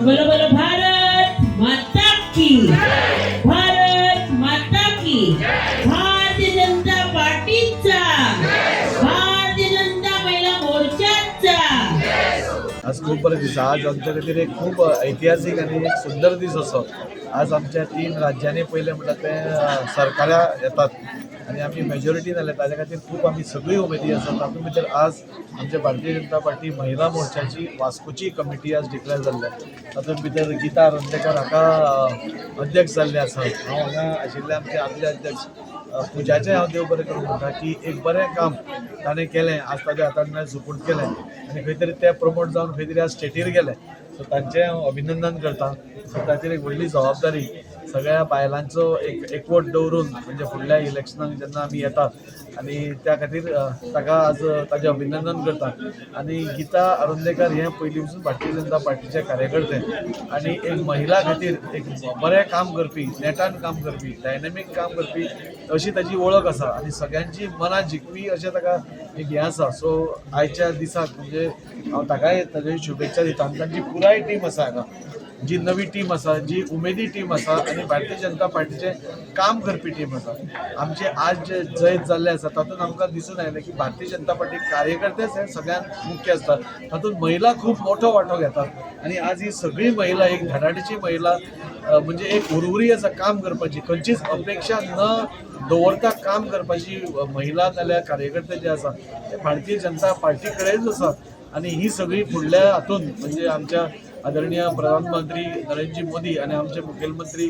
बोलो बोलो भारत माता की, भारत माता की, भारतीय जनता पार्टीचा, भारतीय जनता महिला मोर्चाचा। आज खूप बरे दीस आज आमच्या खातीर एक खूप ऐतिहासीक आणि एक सुंदर दीस असो। आज आमच्या 3 राज्यांनी पहिले म्हणटा ते सरकारा येतात आणि आमी मेजॉरिटी जाले ताज्या खातीर खूप आमी सगळी उमेदी आसा। तातूंत भितर आज आमच्या भारतीय जनता पार्टी महिला मोर्चाची वास्कोची कमिटी आज डिक्लेअर जाल्ल्या। तातूंत भितर गीता आरोंडेकर हाका अध्यक्ष जाल्ले आसा। हांव हांगा आशिल्ले आमचे आदले अध्यक्ष पुजाचे हांव देव बरें करूं म्हणटा की एक बरें काम ताणें केलें, आज ताज्या हातान सुपूर्द केलें आनी खंय तरी ते प्रमोट जावन खंय तरी आज स्टेटीर गेले। सो तांचें हांव अभिनंदन करता। सो ताचेर एक व्हडली जबाबदारी सगळ्या बायलांचो एक एकवट दवरून म्हणजे फुडल्या इलेक्शनाक जेन्ना आमी येतात आनी त्या खातीर ताका आज ताजें अभिनंदन करता। आनी गीता आरोंडेकर हें पयलीं पासून भारतीय जनता पार्टीचे कार्यकर्ते आनी एक महिला खातीर एक बरें काम करपी, नेटान काम करपी, डायनॅमीक काम करपी अशी ताची वळख आसा आनी सगळ्यांची मनां जिखपी अशें ताका एक हें आसा। सो आयच्या दिसाक म्हणजे हांव ताकाय ताज्यो शुभेच्छा दिता आनी तांची पुराय टीम आसा हांगा, जी नवी टीम आसा, जी उमेदी टीम आसा आनी भारतीय जनता पार्टीचे काम करपी टीम आसा। आमचे आज जे जैत जाल्ले आसा तातूंत आमकां दिसून आयलें की भारतीय जनता पार्टी कार्यकर्तेच हे सगळ्यांत मुख्य आसतात, तातूंत महिला खूब मोठो वांटो घेतात आनी आज ही सगळी महिला एक धडाडीची महिला म्हणजे एक हुरहुरी आसा काम करपाची, खंयचीच अपेक्षा न दवरता काम करपाची महिला नाल्यार कार्यकर्ते जे आसा ते भारतीय जनता पार्टी कडेच आसात। आनी ही सगळी फुडल्या हातून म्हणजे आमच्या आदरणीय प्रधानमंत्री नरेंद्र मोदी आणि आमचे मुखेलमंत्री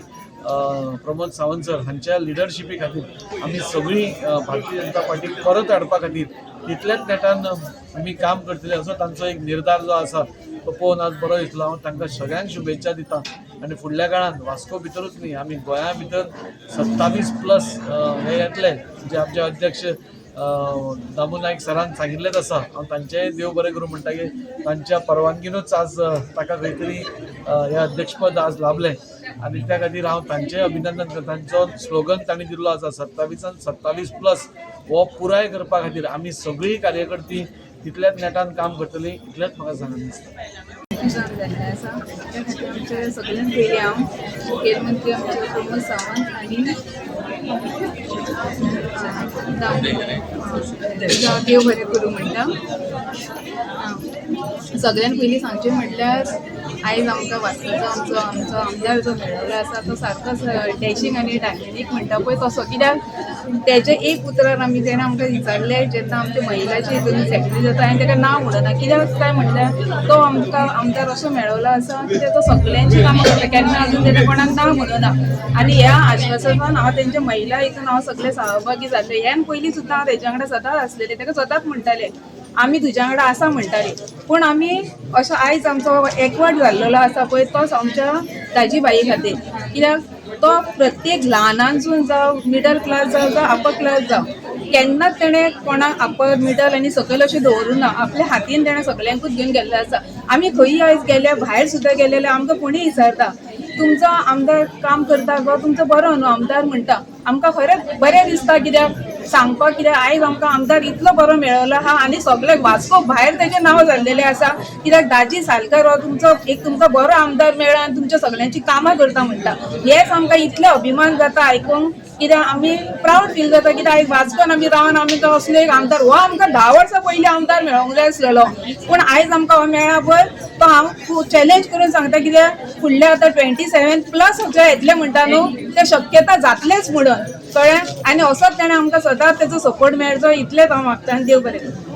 प्रमोद सावंत सर हांच्या लिडरशिपी खातीर आमी सगळी भारतीय जनता पार्टी परत हाडपा खातीर तितल्याच नेटान आमी काम करतले असो तांचो एक निर्धार जो आसा तो पळोवन आज बरो दिसलो। हांव तांकां सगळ्यांक शुभेच्छा दिता आनी फुडल्या काळात वास्को भितरूच न्ही आमी गोंया भितर 27+ हे येतले जे आमचे अध्यक्ष दामू नायक सरान सांगिल्लेच आसा। हांव तांचेंय देव बरें करूं म्हणटा की तांच्या परवानगीनूच आज ताका खंय तरी हें अध्यक्षपद आज लाभलें आनी त्या खातीर हांव तांचेंय अभिनंदन करता। तांचो स्लोगन तांणी दिल्लो आसा 27+, हो पुराय करपा खातीर आमी सगळीं कार्यकर्ती तितल्याच नेटान काम करतलीं इतलेंच म्हाका सांगन दिसता। जाल्लें आसा त्या खातीर आमचे सगळ्यांत पयलीं हांव मुखेलमंत्री आमचे प्रमोद सावंत आनी देव बरें करूं म्हणटा। सगळ्यांत पयलीं सांगचें म्हटल्यार आयज आमकां वास्कोचो आमचो आमदार जो मेळ्ळो आसा तो सारकोच डॅशिंग आनी डायनॅमीक म्हणटा पळय तसो, कित्याक तेजे एक उतरार आमी जेन्ना आमकां विचारलें जेन्ना आमचे महिलाचे हितून सेक्रेटरी जाता हांवें ताका नांव म्हणना, कित्याक काय म्हटल्यार तो आमकां आमदार असो मेळ्ळो आसा कित्याक तो सगळ्यांची कामां करता, केन्ना अजून तेणें कोणाक नांव म्हणना। आनी ह्या आश्वासनान हांव तेंच्या महिला हितून हांव सगळे सहभागी जाल्ले। ह्यान पयलीं सुद्दां हांव तेच्या वांगडा सदांच आसलेले, ताका सदांच म्हणटाले आमी तुज्या वांगडा आसा म्हणटाली, पूण आमी असो आयज आमचो एकवट जाल्लो आसा पळय तोच आमच्या ताजी बाई खातीर, कित्याक तो प्रत्येक ल्हानांसून जावं मिडल क्लास जावं अपर क्लास जावं केन्नाच तेणें कोणाक अपर मिडल आनी सकयल अशें दवरूं ना, आपल्या हातीन तेणें सगळ्यांकूच घेवन गेल्लो आसा। आमी खंयी आयज गेले भायर सुद्दां गेलेले आमकां कोणीय विचारता तुमचो आमदार काम करता गो, तुमचो बरो न्हू आमदार म्हणटा, आमकां खरेंच बरें दिसता कित्याक सांगपाक, कित्याक आयज आमकां आमदार इतलो बरो मेळ्ळो आहा आनी सगळे वास्को भायर तेजें नांव जाल्लेलें आसा, कित्याक दाजी सालकर हो तुमचो एक तुमकां बरो आमदार मेळ्ळा आनी तुमच्या सगळ्यांची कामां करता म्हणटा। हेच आमकां इतलें अभिमान जाता आयकूंक, कित्याक आमी प्रावड फील जाता कित्याक आयज वास्कोन आमी रावन आमी तो असलो एक आमदार हो आमकां 10 वर्सां पयलीं आमदार मेळोंक जाय आसलेलो, पूण आयज आमकां हो मेळ्ळा पळय तो हांव चॅलेंज करून सांगता कित्याक फुडले आतां 27+ जे येतले म्हणटा न्हू ते शक्यता जातलेच म्हणून कळ्ळें। आनी असोच ताणें आमकां सदांच तेजो सपोर्ट मेळचो इतलेंच हांव मागता आनी देव बरें करूं।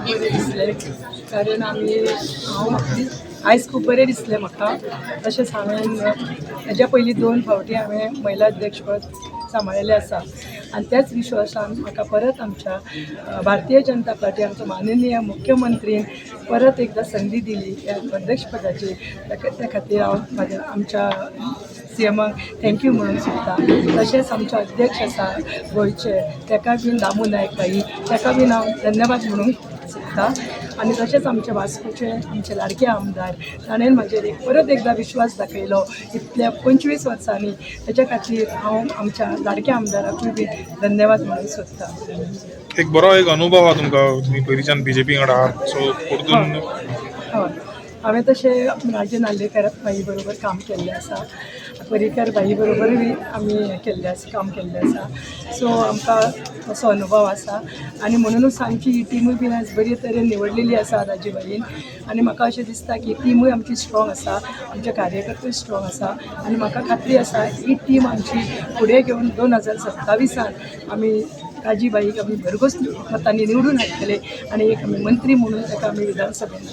बरें दिसलें कारण हांव आयज खूब बरें दिसलें म्हाका। तशेंच हांवें हेज्या पयलीं 2 फावटी हांवें महिला अध्यक्षपद सांबाळिल्लें आसा आनी त्याच विश्वासान म्हाका परत आमच्या भारतीय जनता पार्टी आमचो माननीय मुख्यमंत्रीन परत एकदां संदी दिली ह्या अध्यक्षपदाची, त्या खातीर हांव आमच्या सीएमाक थँक्यू म्हणूंक सोदता। तशेंच आमचे अध्यक्ष आसा गोंयचे ताका बीन दामू नायक बाई ताका बीन हांव धन्यवाद म्हणूंक सोदता। आनी तशेंच आमचे वास्कोचे आमचे लाडके आमदार ताणें म्हाजेर परत एकदां विश्वास दाखयलो इतल्या 25 वर्सांनी, तेच्या खातीर हांव आमच्या लाडक्या आमदाराकूय बी धन्यवाद म्हणूंक सोदता। एक बरो एक अनुभव आहा तुमकां, तुमी पयलींच्यान बीजेपी वांगडा आहात, सो परतून हय हांवें तशें राजे नार्लेकर बाई बरोबर काम केल्लें आसा, पर्रीकर बाई बरोबरूय आमी हें केल्लें आसा, काम केल्लें आसा. सो आमकां असो अनुभव आसा आनी म्हणूनच आमची ही टिमूय बीन आज बरे तरेन निवडलेली आसा राजूबाईन. आनी म्हाका अशें दिसता की टिमूय आमची स्ट्रॉंग आसा, आमचे कार्यकर्ते स्ट्रॉंग आसा आनी म्हाका खात्री आसा ही टीम आमची फुडें घेवन 2027 आमी राजीबाईक आमी भरघोस मतांनी निवडून हाडटले आनी एक आमी मंत्री म्हणून ताका आमी विधानसभेन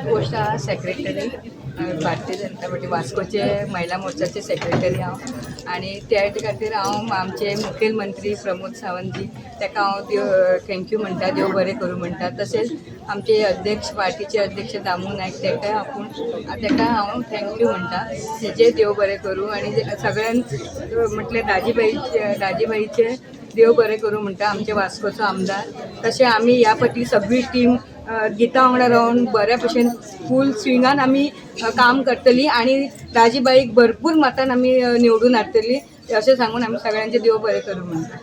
गोष्ट हा सेक्रेटरी भारतीय जनता पार्टी वास्कोचे महिला मोर्चाचे सेक्रेटरी हांव आनी त्या खातीर हांव आमचे मुखेलमंत्री प्रमोद सावंतजी ताका हांव देव थँक्यू म्हणटा, देव बरें करूं म्हणटा. तशेंच आमचे अध्यक्ष पार्टीचे अध्यक्ष दामू नायक ताका हांव थँक्यू म्हणटा, तेजे देव बरें करूं. आनी सगळ्यांक म्हटल्यार राजीबाईचे देव बरें करूं म्हणटा, आमचे वास्कोचो आमदार. तशें आमी ह्या फाटी सगळी टीम गिता वांगडा रावन बऱ्या भशेन फूल स्विंगान आमी काम करतली आनी राजीबाईक भरपूर मतान आमी निवडून हाडटली अशें सांगून आमी सगळ्यांचे देव बरें करूं म्हणटा.